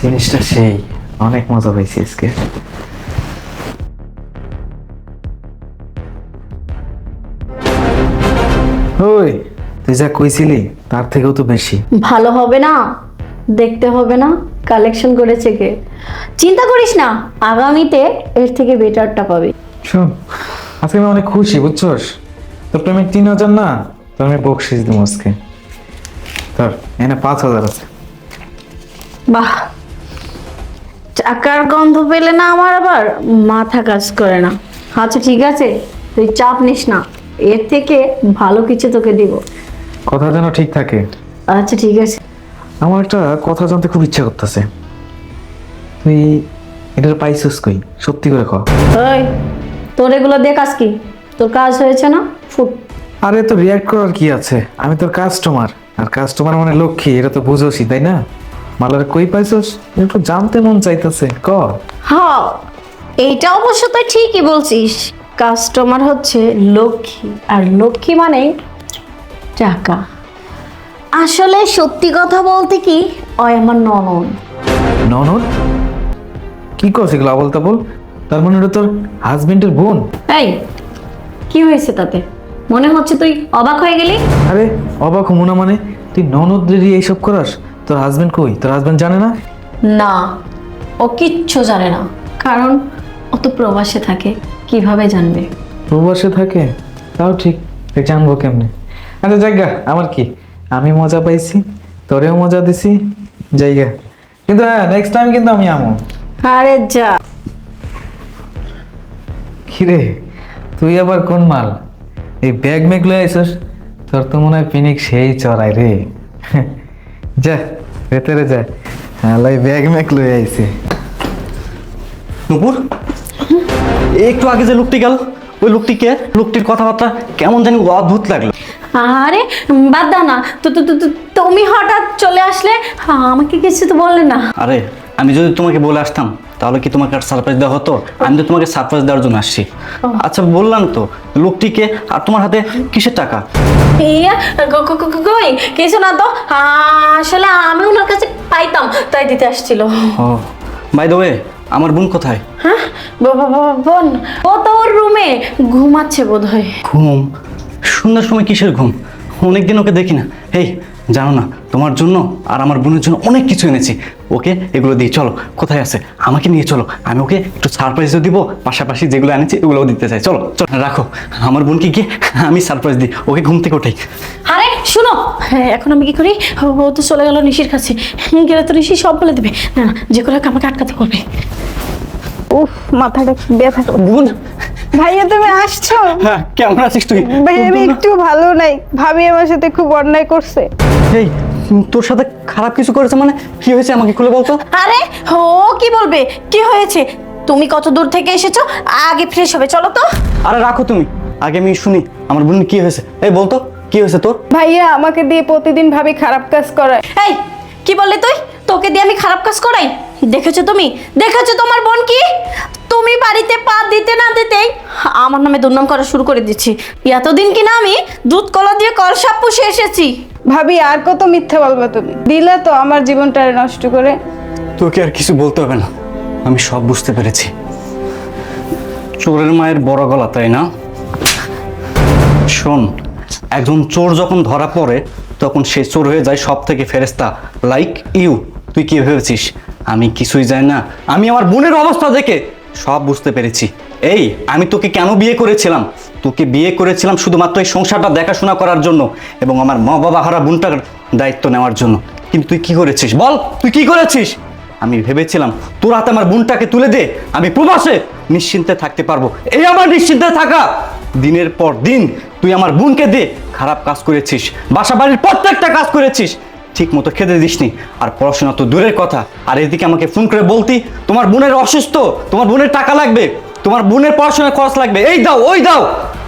জিনিসটা সেই অনেক মজা পাইছি আজকে। ওই তুই যা কইছিলি তার থেকেও তো বেশি। ভালো হবে না, দেখতে হবে না কালেকশন করেছে কে। চিন্তা করিস না, আগামীতে এর থেকে বেটারটা পাবি। শোন, আজকে আমি অনেক খুশি বুঝছস। তোর প্রেমে 3,000 না, তোর আমি বকশিস দিব আজকে। তোর এনে 5,000 আছে। বাহ, টাকার গন্ধ পেলে না আমার আবার মাথা কাজ করে না। আচ্ছা ঠিক আছে, তুই চাপ নিস না, এর থেকে ভালো কিছু তোকে দিব। কথা যেন ঠিক থাকে। আচ্ছা ঠিক আছে। আমার একটা কথা জানতে খুব ইচ্ছা করতেছে। তুই এটার পাইছিস কই? সত্যি করে ক। ওই, তোর এগুলো দিয়ে কাজ কি? তোর কাজ হয়েছে না, ফুট। আরে তো রিয়াক্ট করার কি আছে? আমি তোর কাস্টমার, আর কাস্টমার মানে লক্ষ্মী, এটা তো বুঝোসই তাই না? মালার কই পাইছস? একটু জানতে মন চাইতেছে, ক। হ্যাঁ, এইটা অবশ্য তুই ঠিকই বলছিস। কাস্টমার হচ্ছে লক্ষ্মী, আর লক্ষ্মী মানে টাকা। আসলে সত্যি কথা বলতে কি, ওই আমার ননদ। ননদ? কি কস এগুলো আবল তাবল? তার মানে এটা তোর হাজবেন্ডের বোন? এই, কি হয়েছে তাতে? মনে হচ্ছে তুই অবাক হয়ে গেলি। আরে অবাক হবো না মানে? তুই ননদ রেডি এইসব করাস? তোর হাজবেন্ড কই? তোর হাজবেন্ড জানে না? না, ও কিচ্ছু জানে না, কারণ ও তো প্রবাসে থাকে, কিভাবে জানবে? প্রবাসে থাকে? তাও ঠিক, তুই জানবো কেমনে? আচ্ছা জায়গা, আমার কি, আমি মজা পাইছি, তোরেও মজা দিছি, জায়গা। কিন্তু হ্যাঁ, নেক্সট টাইম কিন্তু আমি আমো। আরে যা। কিরে, তুই আবার কোন মাল? এই ব্যাগ ম্যাগ লয়ে আইসস? তোর তো মনে হয় পিনিক সেই চড়াই রে। যা ভেতরে যা, হ্যাঁ ব্যাগ ম্যাগ লয়ে আইছে। নুপুর, একটু আগে যে লোকটি গেল, ওই লোকটি কে? লোকটির কথাবার্তা কেমন জানি অদ্ভুত লাগলো। আরে বাদ দাও না তো, তুমি হঠাৎ চলে আসলে, আমাকে কিছু তো বললে না। আরে আমি যদি তোমাকে বলে আসতাম তাহলে কি তোমাকে আর সারপ্রাইজ দেওয়া হতো? আমি তো তোমাকে সারপ্রাইজ দেওয়ার জন্য আসছি। আচ্ছা বললাম তো, লোকটিকে আর তোমার হাতে কিসের টাকা? ইয়া, কই কিছু না তো, আসলে আমি ওনার কাছে পাইতাম তাই দিতে আসছিল। ও বাই দ্য ওয়ে, আমার বোন কোথায়? হ্যাঁ, বোন, ও তো ওর রুমে ঘুমাচ্ছে বোধহয়। ঘুম? সন্ধ্যার সময় কিসের ঘুম? অনেকদিন ওকে দেখি না। এই জানো না, তোমার জন্য আর আমার বোনের জন্য অনেক কিছু এনেছি। ওকে এগুলো দিই, চলো। কোথায় আছে? আমাকে নিয়ে চলো, আমি ওকে একটু সারপ্রাইজও দিব, পাশাপাশি যেগুলো এনেছি ওগুলোও দিতে চাই। চলো চলো, রাখো আমার বোনকে গিয়ে আমি সারপ্রাইজ দিই, ওকে ঘুম থেকে ওঠাই। আরে শুনো, এখন আমি কি করি? ও তো চলে গেল নিশির কাছে, গেলে তো নিশি সব বলে দেবে। না না, যে করে হোক আমাকে আটকাতে হবে। উফ, মাথাটা ব্যথা করছে। বোন, ভাইয়া তুমি আসছো? হ্যাঁ কেমন আছিস তুই? ভাই আমি একটু ভালো নাই, ভাবি আমার সাথে খুব অন্যায় করছে। এই তোর সাথে খারাপ কিছু করেছে মানে? কি হয়েছে আমাকে খুলে বলতো। আরে ও কি বলবে, কি হয়েছে? তুমি কত দূর থেকে এসেছো, আগে ফ্রেশ হবে, চলো তো। আরে রাখো তুমি, আগে আমি শুনি আমার বোন কি হয়েছে। এই বলতো কি হয়েছে তোর? ভাইয়া আমাকে দিয়ে প্রতিদিন ভাবি খারাপ কাজ করায়। এই কি বললে তুই? তোকে দিয়ে আমি খারাপ কাজ করাই? দেখেছো তুমি, দেখেছো তোমার বোন কি? তুমি বাড়িতে পা দিতে না দিতেই আমার নামে দুর্নাম করা শুরু করে দিচ্ছি। এতদিন কিনা আমি দুধ কলা দিয়ে কলসাপ পুষে এসেছি। ভাবি আর কত মিথ্যা বলবা তুমি? দিলা তো আমার জীবনটা নষ্ট করে। তোকে আর কিছু বলতে হবে না, আমি সব বুঝতে পেরেছি। চোরের মায়ের বড় গলা, তাই না? শোন, একজন চোর যখন ধরা পড়ে তখন সে চোর হয়ে যায় সব থেকে ফেরেস্তা, লাইক ইউ। তুই কি ভেবেছিস আমি কিছুই জানি না? আমি আমার বোনের অবস্থা দেখে সব বুঝতে পেরেছি। এই আমি তোকে কেন বিয়ে করেছিলাম? তোকে বিয়ে করেছিলাম শুধুমাত্র এই সংসারটা দেখাশোনা করার জন্য এবং আমার মা বাবা হারা বোনটার দায়িত্ব নেওয়ার জন্য। কিন্তু তুই কি করেছিস বল, তুই কি করেছিস? আমি ভেবেছিলাম তোর হাতে আমার বোনটাকে তুলে দে, আমি প্রবাসে নিশ্চিন্তে থাকতে পারবো। এই আমার নিশ্চিন্তে থাকা, দিনের পর দিন তুই আমার বোনকে দে খারাপ কাজ করেছিস, বাসা বাড়ির প্রত্যেকটা কাজ করেছিস, ঠিক মতো খেতে দিসনি। আর পড়াশোনা তো দূরের কথা, আর এদিকে আমাকে ফোন করে বলতি তোমার বোনের অসুস্থ, তোমার বোনের টাকা লাগবে, তোমার বোনের পড়াশোনার খরচ লাগবে, এই দাও ওই দাও।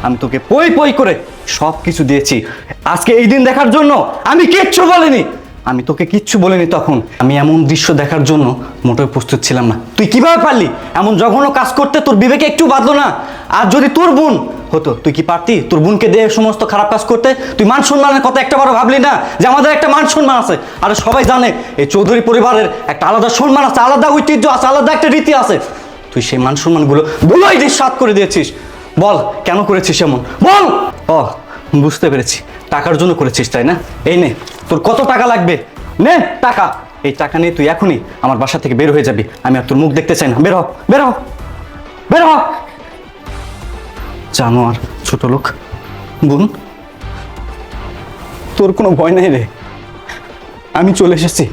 আমি তোকে পই পই করে সব কিছু দিয়েছি। আজকে এই দিন দেখার জন্য আমি কিচ্ছু বলিনি, আমি তোকে কিচ্ছু বলিনি তখন। আমি এমন দৃশ্য দেখার জন্য মোটেও প্রস্তুত ছিলাম না। তুই কিভাবে পারলি এমন জঘন্য কাজ করতে? তোর বিবেকে একটু বাঁধলো না? আর যদি তোর বোন হতো, তুই কি পারতি তোর বোনকে দিয়ে সমস্ত খারাপ কাজ করতে? তুই মান সম্মানের কথা একটা বারো ভাবলি না যে আমাদের একটা মান সম্মান আছে? আর সবাই জানে এই চৌধুরী পরিবারের একটা আলাদা সম্মান আছে, আলাদা ঐতিহ্য আছে, আলাদা একটা রীতি আছে। তুই সেই মান সম্মানগুলো ধুলোই নিঃস্বাত করে দিয়েছিস। বল কেন করেছিস এমন, বল। ও বুঝতে পেরেছি, টাকার জন্য করেছিস তাই না? এই নে, তোর কত টাকা লাগবে, নে টাকা। এই টাকা নিয়ে তুই এখনই আমার বাসা থেকে বের হয়ে যাবি। আমি আর তোর মুখ দেখতে চাই না। বের হ, বের হ, বের হ। জানোয়ার, ছোট লোক। বোন, তোর কোনো ভয় নেই রে। আমি চলে এসেছি।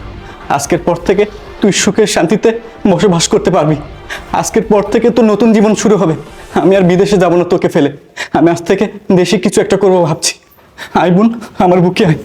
আজকের পর থেকে তুই সুখের শান্তিতে বসবাস করতে পারবি। আজকের পর থেকে তোর নতুন জীবন শুরু হবে। আমি আর বিদেশে যাব না তোকে ফেলে। আমি আজ থেকে দেশে কিছু একটা করবো ভাবছি। আয় বোন, আমার বুকে আয়।